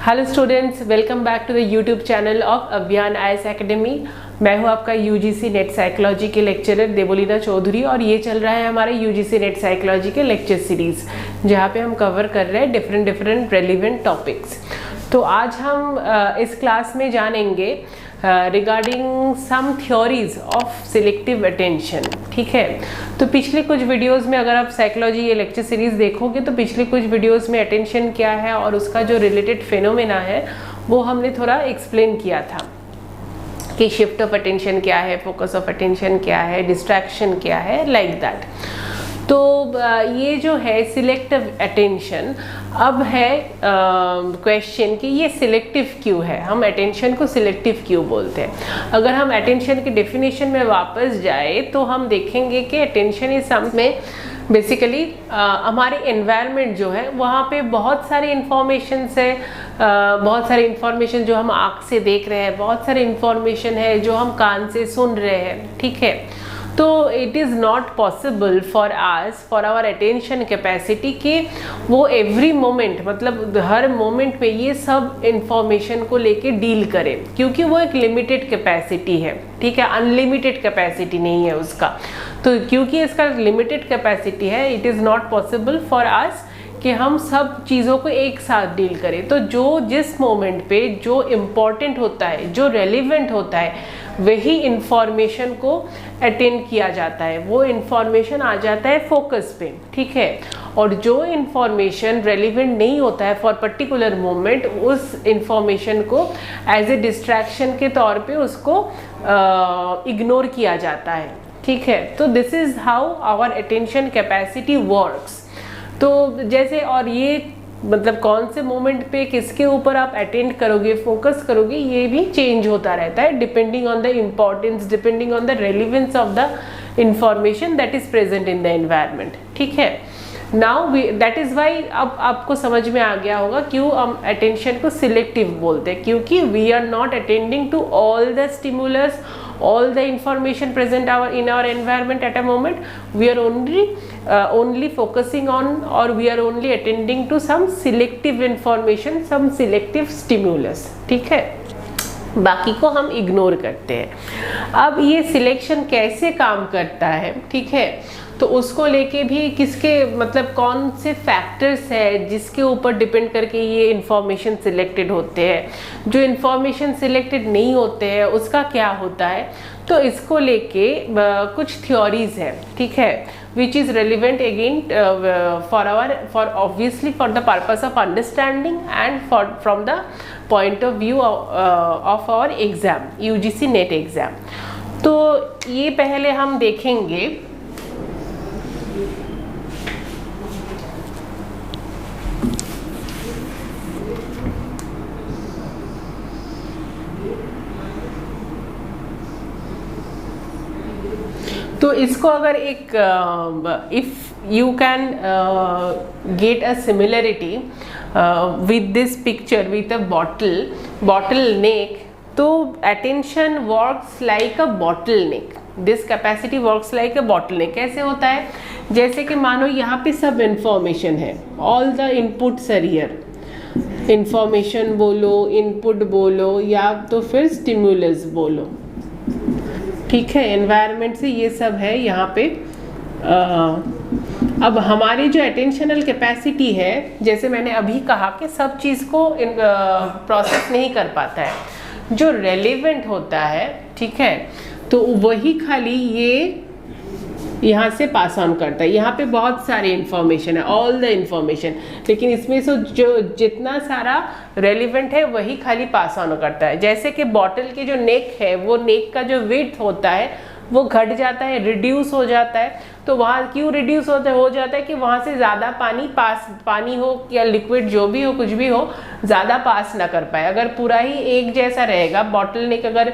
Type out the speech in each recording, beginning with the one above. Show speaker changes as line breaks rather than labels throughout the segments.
Hello students, welcome back to the YouTube channel of Abhiyan IAS academy. मैं हूं आपका UGC NET psychology के lecturer Debolina Chowdhury और ये चल रहा है हमारे यूजीसी नेट साइकोलॉजी के लेक्चर सीरीज, जहां पे हम कवर कर रहे हैं डिफरेंट रेलिवेंट टॉपिक्स। तो आज हम इस क्लास में जानेंगे regarding some theories of selective attention. ठीक है, तो पिछले कुछ वीडियोस में अगर आप साइकोलॉजी ये लेक्चर सीरीज देखोगे तो पिछले कुछ वीडियोस में अटेंशन क्या है और उसका जो रिलेटेड फिनोमेना है वो हमने थोड़ा एक्सप्लेन किया था कि शिफ्ट ऑफ अटेंशन क्या है, फोकस ऑफ अटेंशन क्या है, डिस्ट्रैक्शन क्या है, लाइक दैट। तो ये जो है सिलेक्टिव अटेंशन, अब है क्वेश्चन कि ये सिलेक्टिव क्यों है, हम अटेंशन को सिलेक्टिव क्यों बोलते हैं। अगर हम अटेंशन की डेफिनेशन में वापस जाए तो हम देखेंगे कि अटेंशन इज समथिंग बेसिकली हमारे एनवायरनमेंट जो है वहाँ पे बहुत सारे इंफॉर्मेशन है, बहुत सारे इंफॉर्मेशन जो हम आँख से देख रहे हैं, बहुत सारे इंफॉर्मेशन है जो हम कान से सुन रहे हैं। ठीक है, तो it is not possible for us for our attention capacity कि वो एवरी मोमेंट मतलब हर मोमेंट में ये सब इंफॉर्मेशन को लेके डील करे, क्योंकि वो एक लिमिटेड कैपेसिटी है। ठीक है, अनलिमिटेड कैपेसिटी नहीं है उसका। तो क्योंकि इसका लिमिटेड कैपेसिटी है, it is not possible for us कि हम सब चीज़ों को एक साथ डील करें। तो जो जिस मोमेंट पे जो इम्पॉर्टेंट होता है, जो रेलिवेंट होता है, वही इंफॉर्मेशन को अटेंड किया जाता है, वो इंफॉर्मेशन आ जाता है फोकस पे। ठीक है, और जो इंफॉर्मेशन रेलिवेंट नहीं होता है फॉर पर्टिकुलर मोमेंट, उस इंफॉर्मेशन को एज ए डिस्ट्रैक्शन के तौर पे उसको इग्नोर किया जाता है। ठीक है, तो this is how our attention capacity works. तो जैसे और ये मतलब कौन से मोमेंट पे किसके ऊपर आप अटेंड करोगे, फोकस करोगे, ये भी चेंज होता रहता है depending on the importance, depending on the relevance of the information that is present in the environment. ठीक है, नाउ दैट इज़ वाई अब आपको समझ में आ गया होगा क्यों हम अटेंशन को सिलेक्टिव बोलते हैं, क्योंकि we are not attending to all the stimulus, all the information present in our environment at a moment. We are only focusing on, or we are only attending to some selective information, some selective stimulus. ठीक है, बाकी को हम ignore करते हैं। अब ये selection कैसे काम करता है, ठीक है, तो उसको लेके भी किसके मतलब कौन से फैक्टर्स है जिसके ऊपर डिपेंड करके ये इंफॉर्मेशन सिलेक्टेड होते हैं, जो इंफॉर्मेशन सिलेक्टेड नहीं होते हैं उसका क्या होता है। तो इसको लेके कुछ थ्योरीज है, ठीक है, which is relevant again for obviously for the purpose of understanding and from the point of view of our exam, UGC NET exam. तो ये पहले हम देखेंगे तो इसको अगर एक if you can get a similarity with this picture with a bottle neck, तो attention works like a bottle neck, this capacity works like a bottle neck. कैसे होता है, जैसे कि मानो यहाँ पे सब इंफॉर्मेशन है, all the inputs are here, information बोलो, इनपुट बोलो या तो फिर स्टिमुलस बोलो। ठीक है, एनवायरनमेंट से ये सब है यहाँ पे। अब हमारी जो अटेंशनल कैपेसिटी है, जैसे मैंने अभी कहा कि सब चीज़ को प्रोसेस नहीं कर पाता है, जो रेलेवेंट होता है, ठीक है, तो वही खाली ये यहाँ से पास ऑन करता है। यहाँ पे बहुत सारे इंफॉर्मेशन है, ऑल द इंफॉर्मेशन, लेकिन इसमें से जो जितना सारा रेलिवेंट है वही खाली पास ऑन करता है। जैसे कि बॉटल की जो नेक है, वो नेक का जो विड्थ होता है वो घट जाता है, रिड्यूस हो जाता है। तो वहाँ क्यों रिड्यूस हो जाता है कि वहाँ से ज़्यादा पानी हो या लिक्विड जो भी हो, कुछ भी हो, ज़्यादा पास ना कर पाए। अगर पूरा ही एक जैसा रहेगा, बॉटल नेक अगर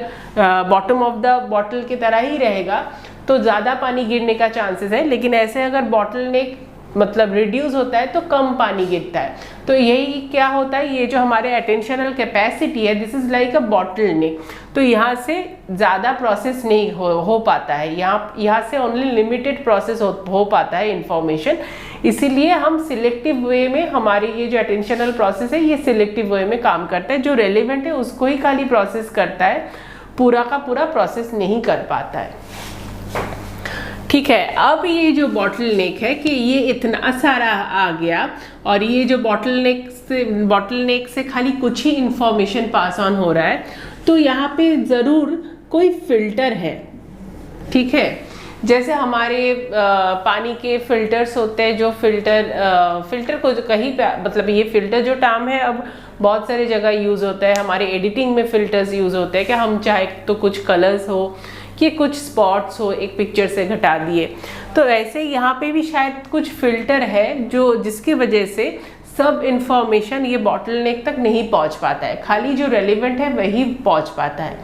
बॉटम ऑफ द बॉटल की तरह ही रहेगा तो ज़्यादा पानी गिरने का चांसेस है, लेकिन ऐसे अगर बॉटल नेक मतलब रिड्यूस होता है तो कम पानी गिरता है। तो यही क्या होता है, ये जो हमारे अटेंशनल कैपेसिटी है, this is like a bottle neck. तो यहाँ से ज़्यादा प्रोसेस नहीं हो पाता है, यहाँ से ओनली लिमिटेड प्रोसेस हो पाता है इंफॉर्मेशन। इसीलिए हम सिलेक्टिव वे में, हमारी ये जो अटेंशनल प्रोसेस है ये सिलेक्टिव वे में काम करता है, जो रेलिवेंट है उसको ही खाली प्रोसेस करता है, पूरा का पूरा प्रोसेस नहीं कर पाता है। ठीक है, अब ये जो बॉटल नेक है कि ये इतना सारा आ गया और ये जो बॉटल नेक से खाली कुछ ही इंफॉर्मेशन पास ऑन हो रहा है, तो यहाँ पे ज़रूर कोई फिल्टर है। ठीक है, जैसे हमारे पानी के फिल्टर्स होते हैं, जो फिल्टर को जो कहीं पे, मतलब ये फिल्टर जो टर्म है अब बहुत सारी जगह यूज़ होता है, हमारे एडिटिंग में फिल्टर्स यूज़ होते हैं कि हम चाहे तो कुछ कलर्स हो कि कुछ स्पॉट्स हो एक पिक्चर से घटा दिए, तो ऐसे यहाँ पे भी शायद कुछ फिल्टर है जो जिसकी वजह से सब इंफॉर्मेशन ये बॉटल नेक तक नहीं पहुँच पाता है, खाली जो रेलिवेंट है वही पहुँच पाता है।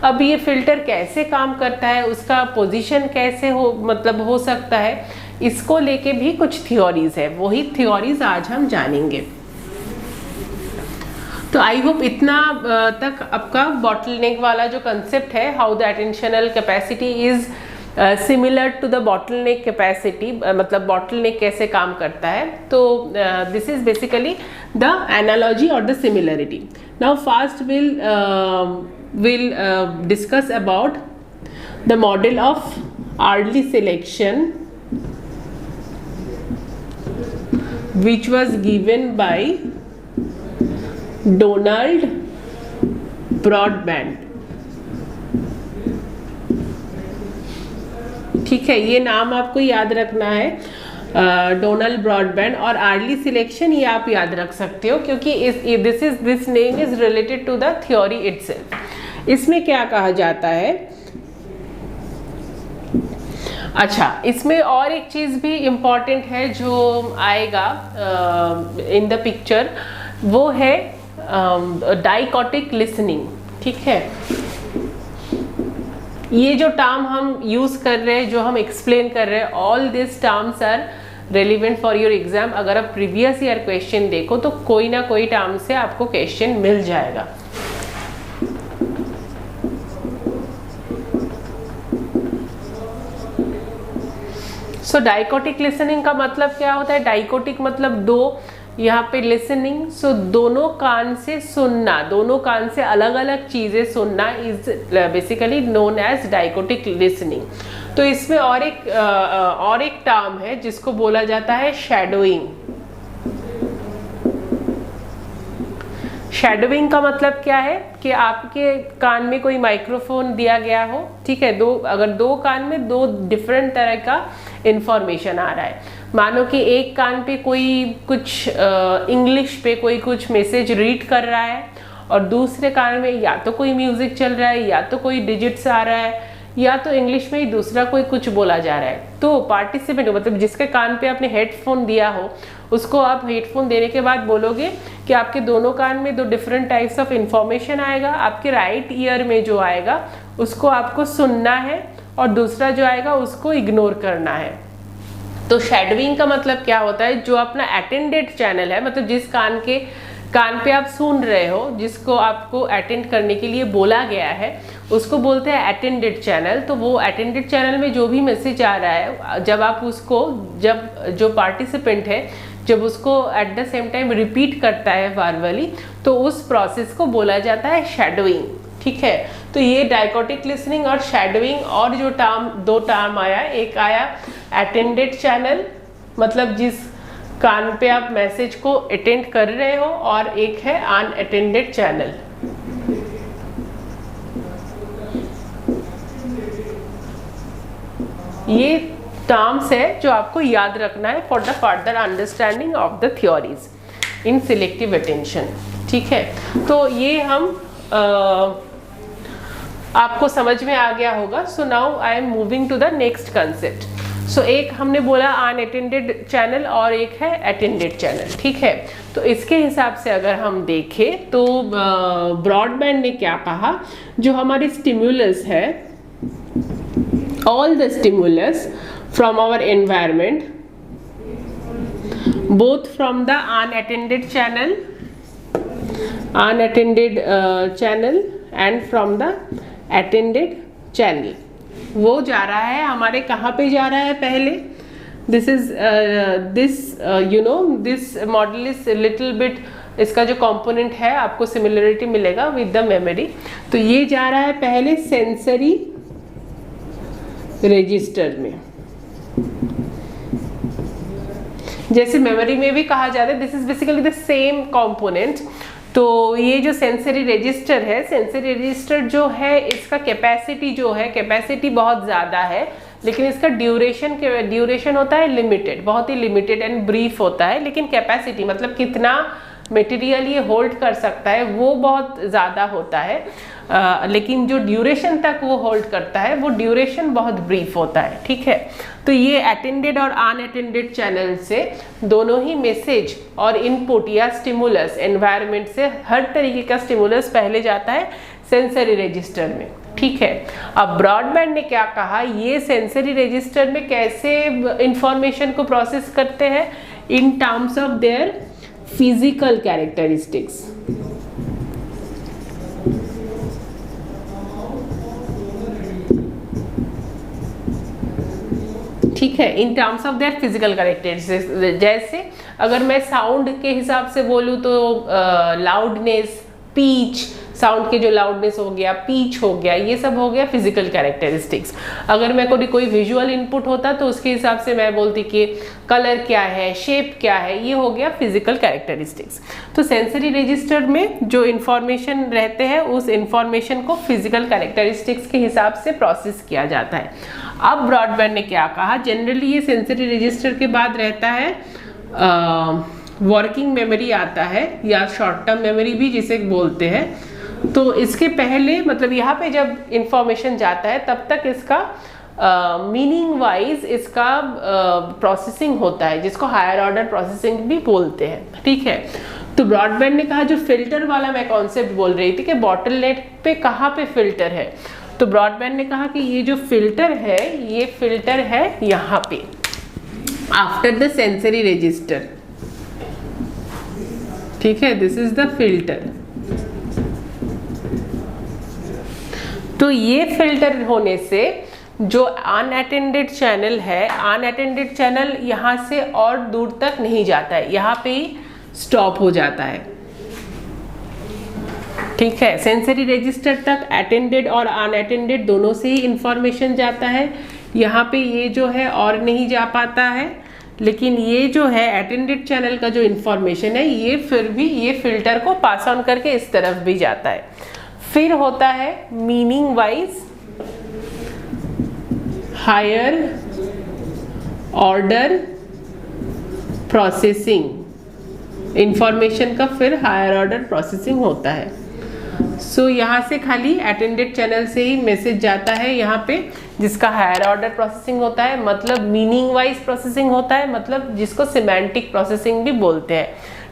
अब ये फिल्टर कैसे काम करता है, उसका पोजीशन कैसे हो सकता है, इसको लेके भी कुछ थ्योरीज है, वही थ्योरीज आज हम जानेंगे। तो आई होप इतना तक आपका बॉटल नेक वाला जो कंसेप्ट है, how the attentional capacity is similar to the bottle neck capacity, मतलब बॉटल नेक कैसे काम करता है, तो this is basically the analogy और the similarity. Now fast we'll discuss about the model of Ardley selection, which was given by Donald Broadbent। ठीक है, ये नाम आपको याद रखना है, डोनाल्ड ब्रॉडबैंड और आर्ली सिलेक्शन, ये आप याद रख सकते हो क्योंकि this name is related to the theory itself. इसमें क्या कहा जाता है, अच्छा इसमें और एक चीज़ भी इम्पॉर्टेंट है जो आएगा इन द पिक्चर, वो है डाइकोटिक लिसनिंग। ठीक है, ये जो टर्म हम यूज़ कर रहे हैं, जो हम एक्सप्लेन कर रहे हैं, all this terms are relevant for your exam. अगर आप प्रीवियस ईयर क्वेश्चन देखो तो कोई ना कोई टर्म से आपको क्वेश्चन मिल जाएगा। सो डाइकोटिक लिसनिंग का मतलब क्या होता है, डाइकोटिक मतलब दो, यहाँ पे लिसनिंग, सो दोनों कान से सुनना, दोनों कान से अलग अलग चीज़ें सुनना is basically known as dichotic listening. तो इसमें और एक टर्म है जिसको बोला जाता है शैडोइंग। शैडोइंग का मतलब क्या है कि आपके कान में कोई माइक्रोफोन दिया गया हो, ठीक है, अगर दो कान में दो डिफरेंट तरह का इंफॉर्मेशन आ रहा है, मानो कि एक कान पे कोई कुछ इंग्लिश पे कोई कुछ मैसेज रीड कर रहा है और दूसरे कान में या तो कोई म्यूजिक चल रहा है, या तो कोई डिजिट्स आ रहा है, या तो इंग्लिश में ही दूसरा कोई कुछ बोला जा रहा है। तो पार्टिसिपेंट मतलब जिसके कान पे आपने हेडफोन दिया हो, उसको आप हेडफोन देने के बाद बोलोगे कि आपके दोनों कान में दो डिफरेंट टाइप्स ऑफ इंफॉर्मेशन आएगा, आपके राइट ईयर में जो आएगा उसको आपको सुनना है और दूसरा जो आएगा उसको इग्नोर करना है। तो शैडोइंग का मतलब क्या होता है, जो अपना अटेंडेड चैनल है, मतलब जिस कान पे आप सुन रहे हो, जिसको आपको अटेंड करने के लिए बोला गया है, उसको बोलते हैं अटेंडेड चैनल। तो वो अटेंडेड चैनल में जो भी मैसेज आ रहा है, जब आप उसको, जब जो पार्टिसिपेंट है जब उसको at the same time repeat करता है वर्बली, तो उस प्रोसेस को बोला जाता है शैडोइंग। ठीक है, तो ये डाइकोटिक लिसनिंग और शैडोइंग, और जो दो टर्म आया, एक आया अटेंडेड चैनल, मतलब जिस कान पे आप मैसेज को अटेंड कर रहे हो, और एक है अनअटेंडेड चैनल। ये टर्म्स है जो आपको याद रखना है for the further understanding of the theories in selective attention. ठीक है, तो ये हम आपको समझ में आ गया होगा। So now I am moving to the next concept. So एक हमने बोला अनअटेंडेड चैनल और एक है अटेंडेड चैनल। ठीक है, तो इसके हिसाब से अगर हम देखें तो ब्रॉडबैंड ने क्या कहा, जो हमारी स्टिमुलस है, all the stimulus from our environment, both from the unattended channel and from the attended channel, वो जा रहा है हमारे कहाँ पे जा रहा है, पहले this is this model is little bit, इसका जो कंपोनेंट है आपको सिमिलरिटी मिलेगा विद द मेमोरी। तो ये जा रहा है पहले सेंसरी रजिस्टर में, जैसे मेमोरी में भी कहा जाता है, this is basically the same component. तो ये जो सेंसरी रजिस्टर है, सेंसरी रजिस्टर जो है इसका कैपेसिटी जो है, कैपेसिटी बहुत ज़्यादा है, लेकिन इसका ड्यूरेशन होता है लिमिटेड, बहुत ही लिमिटेड एंड ब्रीफ होता है। लेकिन कैपेसिटी मतलब कितना मटेरियल ये होल्ड कर सकता है वो बहुत ज़्यादा होता है, लेकिन जो ड्यूरेशन तक वो होल्ड करता है वो ड्यूरेशन बहुत ब्रीफ होता है। ठीक है, तो ये अटेंडेड और अनअटेंडेड चैनल से दोनों ही मैसेज और इनपुट या स्टिमुलस, एनवायरनमेंट से हर तरीके का स्टिमुलस पहले जाता है सेंसरी रजिस्टर में। ठीक है, अब ब्रॉडबैंड ने क्या कहा, ये सेंसरी रजिस्टर में कैसे इंफॉर्मेशन को प्रोसेस करते हैं, इन terms of their physical characteristics. ठीक है, इन terms of their physical characteristics. जैसे अगर मैं साउंड के हिसाब से बोलूँ तो लाउडनेस, पीच, साउंड के जो लाउडनेस हो गया, पीच हो गया, ये सब हो गया फिजिकल कैरेक्टरिस्टिक्स। अगर मैं कोई विजुअल इनपुट होता तो उसके हिसाब से मैं बोलती कि कलर क्या है, शेप क्या है, ये हो गया फिजिकल कैरेक्टरिस्टिक्स। तो सेंसरी रजिस्टर में जो इंफॉर्मेशन रहते हैं उस इंफॉर्मेशन को फिजिकल कैरेक्टरिस्टिक्स के हिसाब से प्रोसेस किया जाता है। अब ब्रॉडबैंड ने क्या कहा, जनरली ये सेंसरी रजिस्टर के बाद रहता है वर्किंग मेमोरी आता है, या शॉर्ट टर्म मेमोरी भी जिसे बोलते हैं। तो इसके पहले मतलब यहाँ पे जब इंफॉर्मेशन जाता है तब तक इसका मीनिंग वाइज इसका प्रोसेसिंग होता है, जिसको हायर ऑर्डर प्रोसेसिंग भी बोलते हैं। ठीक है, तो ब्रॉडबैंड ने कहा जो फिल्टर वाला मैं कॉन्सेप्ट बोल रही थी कि बॉटलनेक पे कहाँ पे फिल्टर है, तो ब्रॉडबैंड ने कहा कि ये जो फिल्टर है ये फिल्टर है यहाँ पे आफ्टर द सेंसरी रजिस्टर। ठीक है, दिस इज द फिल्टर। तो ये फिल्टर होने से जो अनअटेंडेड चैनल है, अनअटेंडेड चैनल यहाँ से और दूर तक नहीं जाता है, यहाँ पे ही स्टॉप हो जाता है। ठीक है, सेंसरी रजिस्टर तक अटेंडेड और अनअटेंडेड दोनों से ही इंफॉर्मेशन जाता है, यहाँ पे ये जो है और नहीं जा पाता है। लेकिन ये जो है अटेंडेड चैनल का जो इंफॉर्मेशन है ये फिर भी ये फिल्टर को पास ऑन करके इस तरफ भी जाता है। फिर होता है meaning wise higher order processing, information का फिर हायर ऑर्डर प्रोसेसिंग होता है। सो यहाँ से खाली अटेंडेड चैनल से ही मैसेज जाता है यहाँ पे, जिसका हायर ऑर्डर प्रोसेसिंग होता है, मतलब मीनिंग वाइज प्रोसेसिंग होता है, मतलब जिसको सिमेंटिक प्रोसेसिंग भी बोलते हैं।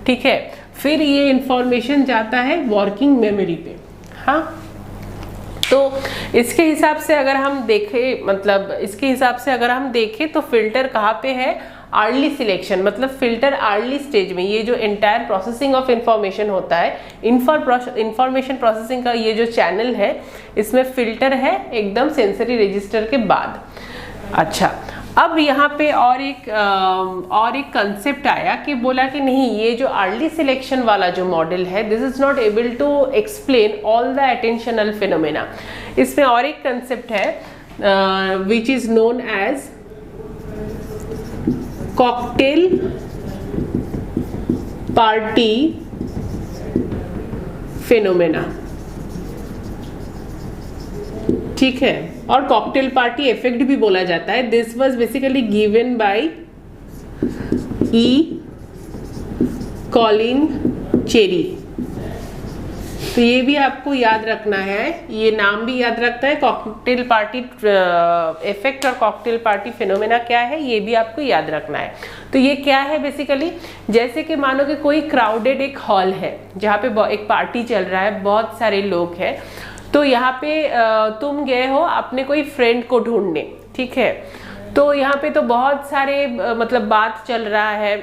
ठीक है, फिर ये इंफॉर्मेशन जाता है वर्किंग मेमोरी पे। हाँ, तो इसके हिसाब से अगर हम देखें, मतलब इसके हिसाब से अगर हम देखें तो फिल्टर कहाँ पे है, अर्ली सिलेक्शन, मतलब फिल्टर अर्ली स्टेज में। ये जो एंटायर प्रोसेसिंग ऑफ इंफॉर्मेशन होता है, इंफॉर्मेशन प्रोसेसिंग का ये जो चैनल है इसमें फिल्टर है एकदम सेंसरी रजिस्टर के बाद। अच्छा, अब यहाँ पे और एक कंसेप्ट आया कि बोला कि नहीं, ये जो अर्ली सिलेक्शन वाला जो मॉडल है this is not able to explain all the attentional phenomena. इसमें और एक कंसेप्ट है which is known as cocktail party phenomena. ठीक है, और कॉकटेल पार्टी इफेक्ट भी बोला जाता है। This was basically given by E Colin cherry. तो ये भी आपको याद रखना है, ये नाम भी याद रखना है, कॉकटेल पार्टी इफेक्ट और कॉकटेल पार्टी फिनोमेना क्या है ये भी आपको याद रखना है। तो ये क्या है बेसिकली, जैसे कि मानो कि कोई क्राउडेड एक हॉल है जहाँ पे एक पार्टी चल रहा है, बहुत सारे लोग हैं, तो यहाँ पे तुम गए हो अपने कोई फ्रेंड को ढूंढने। ठीक है, तो यहाँ पे तो बहुत सारे मतलब बात चल रहा है,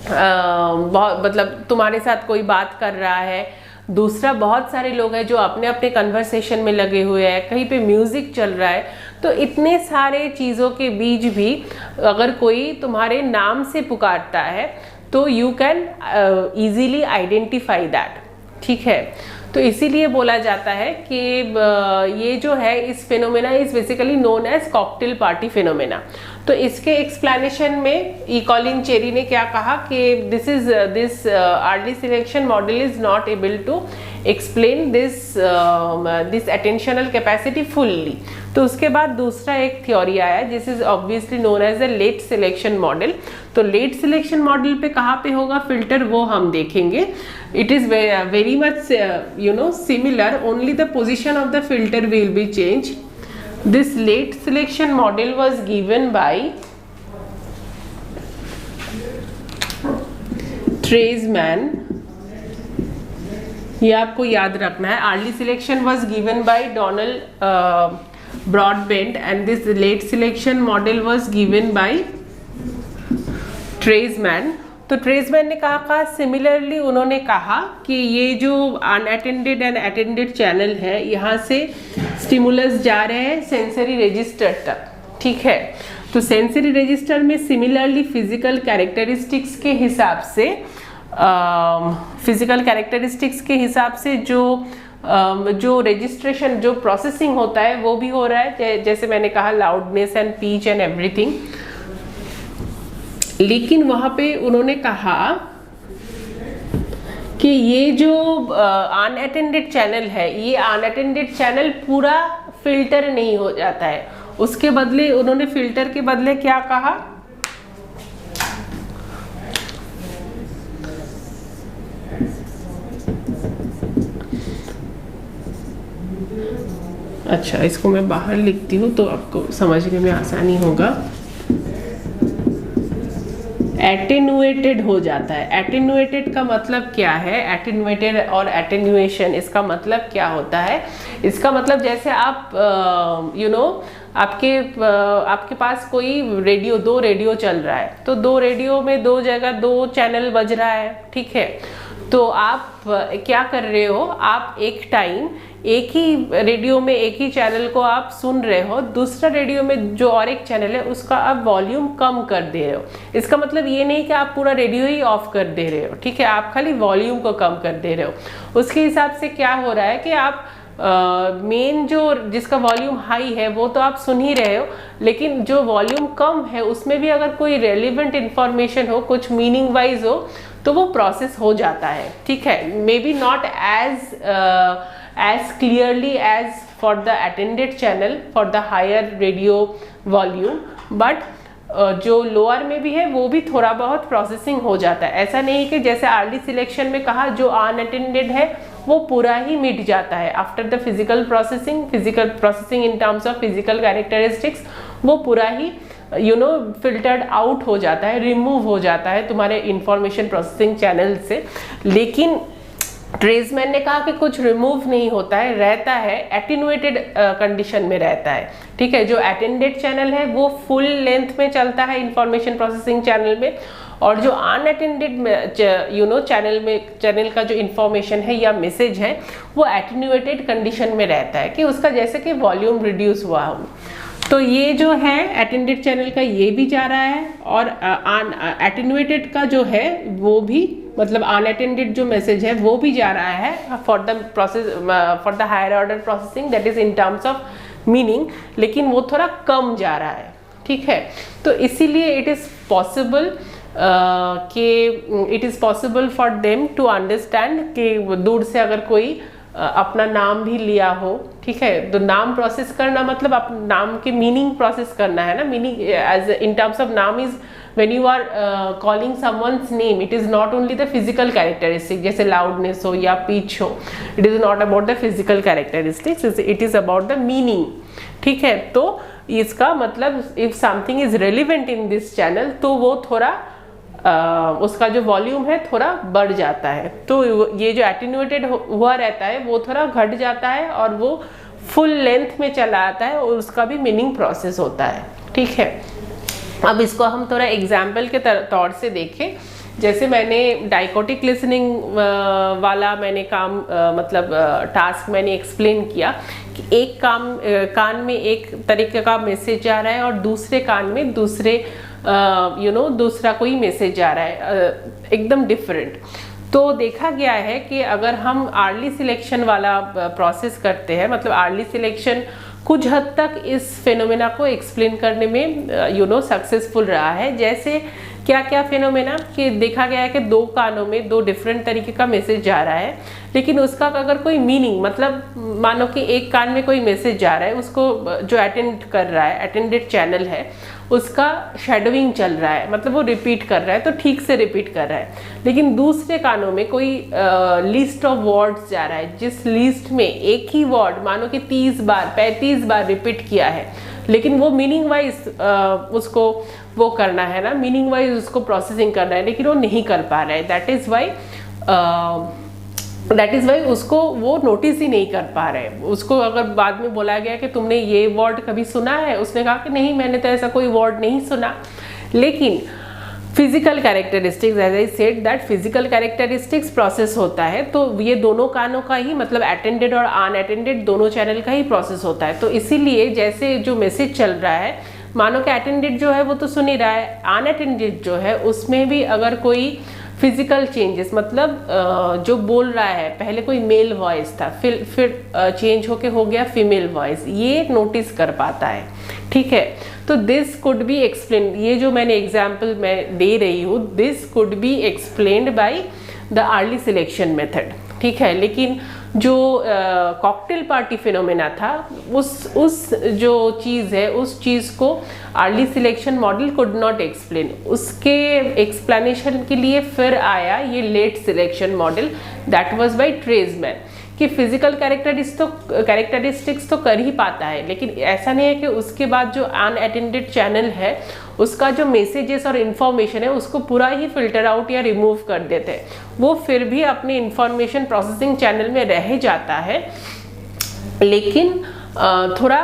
बहुत मतलब तुम्हारे साथ कोई बात कर रहा है, दूसरा बहुत सारे लोग हैं जो अपने अपने कन्वर्सेशन में लगे हुए हैं, कहीं पे म्यूजिक चल रहा है। तो इतने सारे चीज़ों के बीच भी अगर कोई तुम्हारे नाम से पुकारता है तो you can easily identify that, ठीक है। तो इसीलिए बोला जाता है कि ये जो है इस phenomena is basically known as cocktail party phenomena. तो इसके एक्सप्लेनेशन में ई कॉलिन चेरी ने क्या कहा कि this early selection model is not able to explain this attentional capacity fully. तो उसके बाद दूसरा एक थ्योरी आया जिस is obviously known as the late selection model. तो लेट सिलेक्शन मॉडल पे कहाँ पे होगा फिल्टर, वो हम देखेंगे। It is very much similar, only the position of the filter will be change. This late selection model was given by Treisman। ये आपको याद रखना है। Early selection was given by Donald Broadbent and this late selection model was given by Treisman। तो tradesman ने कहा similarly उन्होंने कहा कि ये जो अनअटेंडेड एंड अटेंडेड चैनल है यहाँ से स्टिमुलस जा रहे हैं सेंसरी रजिस्टर तक, ठीक है। तो सेंसरी रजिस्टर में सिमिलरली फिजिकल कैरेक्टरिस्टिक्स के हिसाब से जो रजिस्ट्रेशन जो प्रोसेसिंग होता है वो भी हो रहा है, जैसे मैंने कहा loudness and pitch and everything. लेकिन वहाँ पे उन्होंने कहा कि ये जो अनअटेंडेड चैनल है, ये अनअटेंडेड चैनल पूरा फिल्टर नहीं हो जाता है। उसके बदले उन्होंने फिल्टर के बदले क्या कहा, अच्छा इसको मैं बाहर लिखती हूँ तो आपको समझने में आसानी होगा। एटेनुएटेड हो जाता है। एटेनुएटेड का मतलब क्या है, एटेनुएटेड और एटेनुएशन इसका मतलब क्या होता है? इसका मतलब जैसे आप आपके पास कोई रेडियो, दो रेडियो चल रहा है, तो दो रेडियो में दो जगह दो चैनल बज रहा है, ठीक है। तो आप क्या कर रहे हो, आप एक टाइम एक ही रेडियो में एक ही चैनल को आप सुन रहे हो, दूसरा रेडियो में जो और एक चैनल है उसका आप वॉल्यूम कम कर दे रहे हो। इसका मतलब ये नहीं कि आप पूरा रेडियो ही ऑफ कर दे रहे हो, ठीक है, आप खाली वॉल्यूम को कम कर दे रहे हो। उसके हिसाब से क्या हो रहा है कि आप मेन जो जिसका वॉल्यूम हाई है वो तो आप सुन ही रहे हो, लेकिन जो वॉल्यूम कम है उसमें भी अगर कोई रेलिवेंट इंफॉर्मेशन हो, कुछ मीनिंग वाइज हो, तो वो प्रोसेस हो जाता है, ठीक है। May be not as clearly as for the attended channel for the higher radio volume, but जो लोअर में भी है वो भी थोड़ा बहुत प्रोसेसिंग हो जाता है। ऐसा नहीं कि जैसे अर्ली सिलेक्शन में कहा जो अनअटेंडेड है वो पूरा ही मिट जाता है after the physical processing in terms of physical characteristics, वो पूरा ही फिल्टर्ड आउट हो जाता है, रिमूव हो जाता है तुम्हारे इंफॉर्मेशन प्रोसेसिंग चैनल से। लेकिन ट्रेसमैन ने कहा कि कुछ रिमूव नहीं होता है, रहता है, एटेनुएटेड कंडीशन में रहता है, ठीक है। जो अटेंडेड चैनल है वो फुल लेंथ में चलता है इंफॉर्मेशन प्रोसेसिंग चैनल में, और जो अनअटेंडेड चैनल का जो इंफॉर्मेशन है या मैसेज है वो एटेनुएटेड कंडीशन में रहता है कि उसका जैसे कि वॉल्यूम रिड्यूस हुआ हो। तो ये जो है अटेंडेड चैनल का ये भी जा रहा है, और एटेनुएटेड का जो है वो भी, मतलब अनअटेंडेड जो मैसेज है वो भी जा रहा है for the higher order processing, that is in terms of meaning, लेकिन वो थोड़ा कम जा रहा है, ठीक है। तो इसीलिए it is possible for them to understand कि दूर से अगर कोई अपना नाम भी लिया हो, ठीक है, तो नाम प्रोसेस करना मतलब अपने नाम के मीनिंग प्रोसेस करना है ना। Meaning as in terms of नाम is when you are calling someone's name, it is not only the physical characteristic जैसे loudness हो या pitch हो, it is not about the physical characteristics, it is about the meaning, ठीक है। तो इसका मतलब if something is relevant in this channel तो वो थोड़ा उसका जो वॉल्यूम है थोड़ा बढ़ जाता है, तो ये जो एटेन्यूएटेड हुआ रहता है वो थोड़ा घट जाता है और वो फुल लेंथ में चला आता है और उसका भी मीनिंग प्रोसेस होता है, ठीक है। अब इसको हम थोड़ा एग्जाम्पल के तौर से देखें जैसे मैंने डाइकोटिक लिसनिंग वाला मैंने काम मतलब टास्क मैंने एक्सप्लेन किया कि एक कान में एक तरीके का मैसेज जा रहा है और दूसरे कान में दूसरे दूसरा कोई मैसेज जा रहा है एकदम डिफरेंट। तो देखा गया है कि अगर हम अर्ली सिलेक्शन वाला प्रोसेस करते हैं, मतलब अर्ली सिलेक्शन कुछ हद तक इस फेनोमेना को एक्सप्लेन करने में सक्सेसफुल रहा है। जैसे क्या क्या फेनोमेना कि देखा गया है कि दो कानों में दो डिफरेंट तरीके का मैसेज जा रहा है, लेकिन उसका अगर कोई मीनिंग, मतलब मानो कि एक कान में कोई मैसेज जा रहा है, उसको जो अटेंड कर रहा है, अटेंडेड चैनल है, उसका शेडोइंग चल रहा है, मतलब वो रिपीट कर रहा है तो ठीक से रिपीट कर रहा है। लेकिन दूसरे कानों में कोई लिस्ट ऑफ वर्ड्स जा रहा है, जिस लिस्ट में एक ही वर्ड मानो कि 30 बार 35 बार रिपीट किया है, लेकिन वो मीनिंग वाइज उसको वो करना है ना, मीनिंग वाइज उसको प्रोसेसिंग करना है, लेकिन वो नहीं कर पा रहा है। दैट इज़ वाई उसको वो नोटिस ही नहीं कर पा रहे। उसको अगर बाद में बोला गया कि तुमने ये वर्ड कभी सुना है, उसने कहा कि नहीं, मैंने तो ऐसा कोई वर्ड नहीं सुना। लेकिन physical characteristics, as I said that physical characteristics process होता है, तो ये दोनों कानों का ही, मतलब अटेंडेड और अनअटेंडेड दोनों चैनल का ही प्रोसेस होता है। तो इसीलिए जैसे जो मैसेज चल रहा है, मानो कि अटेंडेड जो है वो तो सुन ही रहा है, अनअटेंडेड जो है उसमें भी अगर कोई फिजिकल चेंजेस, मतलब जो बोल रहा है, पहले कोई मेल वॉइस था, फिर चेंज होके हो गया फीमेल वॉइस, ये नोटिस कर पाता है। ठीक है, तो दिस कुड बी एक्सप्लेन, ये जो मैंने एग्जाम्पल मैं दे रही हूँ, this could be explained by the early selection method. ठीक है, लेकिन जो कॉकटेल पार्टी फिनोमेना था, उस जो चीज़ है, उस चीज़ को early selection model could not explain. उसके एक्सप्लेनेशन के लिए फिर आया ये late selection model, that was by Treisman, कि फिजिकल कैरेक्टरिस्टिक्स तो कर ही पाता है, लेकिन ऐसा नहीं है कि उसके बाद जो अनअटेंडेड चैनल है उसका जो मैसेजेस और इन्फॉर्मेशन है उसको पूरा ही फिल्टर आउट या रिमूव कर देते हैं। वो फिर भी अपने इंफॉर्मेशन प्रोसेसिंग चैनल में रह जाता है, लेकिन थोड़ा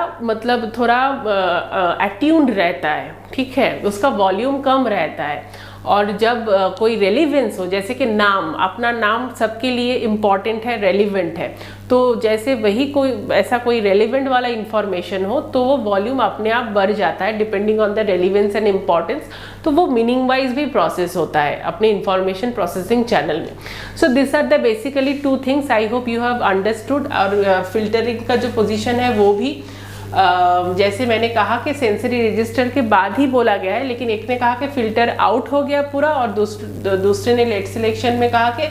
अट्यून्ड रहता है। ठीक है, उसका वॉल्यूम कम रहता है। और जब कोई रेलिवेंस हो, जैसे कि नाम, अपना नाम सबके लिए इम्पॉर्टेंट है, रेलिवेंट है, तो जैसे वही कोई ऐसा कोई रेलिवेंट वाला इंफॉर्मेशन हो तो वो वॉल्यूम अपने आप बढ़ जाता है depending on the relevance and importance. तो वो मीनिंग वाइज भी प्रोसेस होता है अपने इंफॉर्मेशन प्रोसेसिंग चैनल में। So this are the basically two things, I hope you have understood. और फिल्टरिंग का जो पोजिशन है वो भी जैसे मैंने कहा कि सेंसरी रजिस्टर के बाद ही बोला गया है, लेकिन एक ने कहा कि फिल्टर आउट हो गया पूरा, और दूसरे ने लेट सिलेक्शन में कहा कि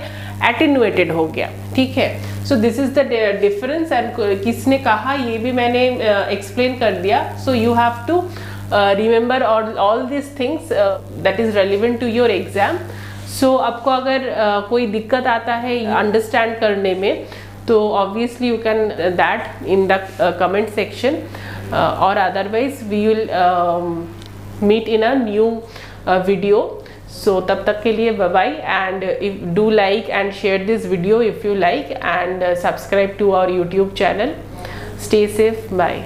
एटेन्यूएटेड हो गया। ठीक है, so this is the difference. And किसने कहा ये भी मैंने एक्सप्लेन कर दिया। So you have to remember all this things that is relevant to your exam. So आपको अगर कोई दिक्कत आता है अंडरस्टैंड करने में, तो obviously you can that in the comment section, or otherwise we will meet in a new video. So तब तक के लिए bye bye, and if do like and share this video if you like, and subscribe to our YouTube channel. Stay safe, bye.